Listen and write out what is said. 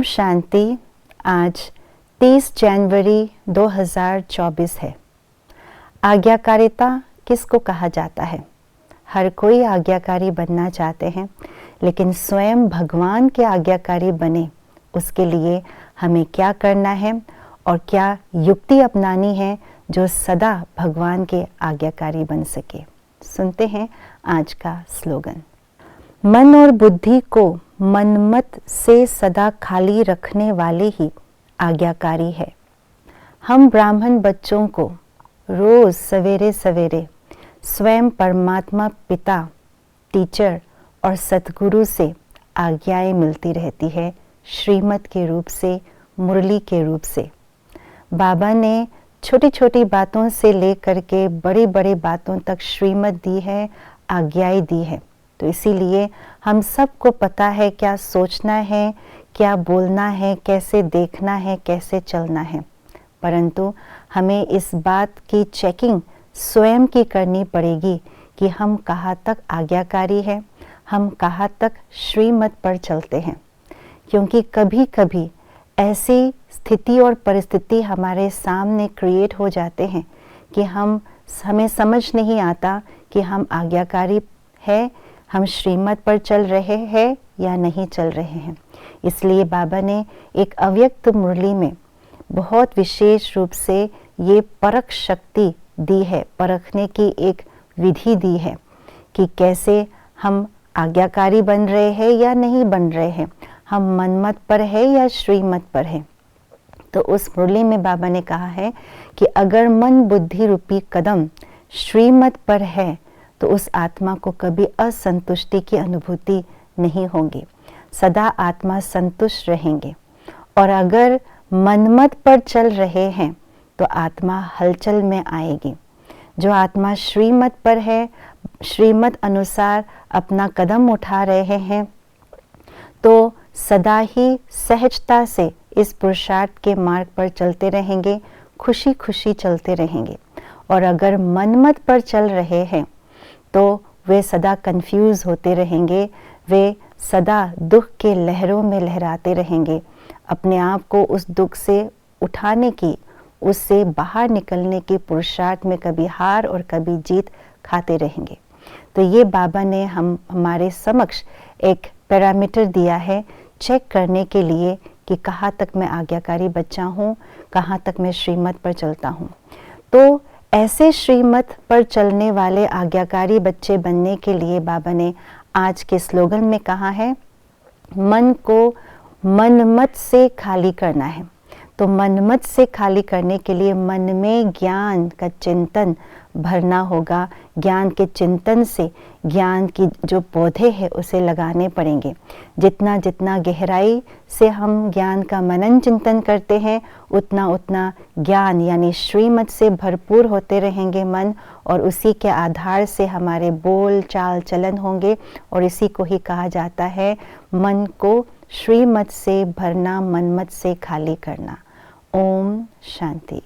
शांति। आज 30 जनवरी 2024 है। आज्ञाकारिता किसको कहा जाता है? हर कोई आज्ञाकारी बनना चाहते हैं, लेकिन स्वयं भगवान के आज्ञाकारी बने उसके लिए हमें क्या करना है और क्या युक्ति अपनानी है जो सदा भगवान के आज्ञाकारी बन सके। सुनते हैं आज का स्लोगन। मन और बुद्धि को मनमत से सदा खाली रखने वाले ही आज्ञाकारी है। हम ब्राह्मण बच्चों को रोज सवेरे सवेरे स्वयं परमात्मा पिता, टीचर और सतगुरु से आज्ञाएं मिलती रहती है, श्रीमत के रूप से, मुरली के रूप से। बाबा ने छोटी छोटी बातों से लेकर के बड़ी बड़ी बातों तक श्रीमत दी है, आज्ञाएं दी है। तो इसीलिए हम सबको पता है क्या सोचना है, क्या बोलना है, कैसे देखना है, कैसे चलना है। परंतु हमें इस बात की चेकिंग स्वयं की करनी पड़ेगी कि हम कहाँ तक आज्ञाकारी हैं, हम कहाँ तक श्रीमत पर चलते हैं। क्योंकि कभी कभी ऐसी स्थिति और परिस्थिति हमारे सामने क्रिएट हो जाते हैं कि हमें समझ नहीं आता कि हम आज्ञाकारी है, हम श्रीमत पर चल रहे हैं या नहीं चल रहे हैं। इसलिए बाबा ने एक अव्यक्त मुरली में बहुत विशेष रूप से ये परख शक्ति दी है, परखने की एक विधि दी है कि कैसे हम आज्ञाकारी बन रहे हैं या नहीं बन रहे हैं, हम मनमत पर है या श्रीमत पर है। तो उस मुरली में बाबा ने कहा है कि अगर मन बुद्धि रूपी कदम श्रीमत पर है तो उस आत्मा को कभी असंतुष्टि की अनुभूति नहीं होगी, सदा आत्मा संतुष्ट रहेंगे। और अगर मनमत पर चल रहे हैं तो आत्मा हलचल में आएगी। जो आत्मा श्रीमत पर है, श्रीमत अनुसार अपना कदम उठा रहे हैं, तो सदा ही सहजता से इस पुरुषार्थ के मार्ग पर चलते रहेंगे, खुशी खुशी चलते रहेंगे। और अगर मनमत पर चल रहे हैं तो वे सदा कंफ्यूज होते रहेंगे, वे सदा दुख के लहरों में लहराते रहेंगे, अपने आप को उस दुख से उठाने की, उससे बाहर निकलने की पुरुषार्थ में कभी हार और कभी जीत खाते रहेंगे। तो ये बाबा ने हमारे समक्ष एक पैरामीटर दिया है चेक करने के लिए कि कहाँ तक मैं आज्ञाकारी बच्चा हूँ, कहाँ तक मैं श्रीमत पर चलता हूँ। तो ऐसे श्रीमत पर चलने वाले आज्ञाकारी बच्चे बनने के लिए बाबा ने आज के स्लोगन में कहा है, मन को मनमत से खाली करना है। तो मनमत से खाली करने के लिए मन में ज्ञान का चिंतन भरना होगा। ज्ञान के चिंतन से ज्ञान की जो पौधे हैं उसे लगाने पड़ेंगे। जितना जितना गहराई से हम ज्ञान का मनन चिंतन करते हैं, उतना उतना ज्ञान यानी श्रीमत से भरपूर होते रहेंगे मन, और उसी के आधार से हमारे बोल चाल चलन होंगे। और इसी को ही कहा जाता है मन को श्रीमत से भरना, मनमत से खाली करना। ओम शांति।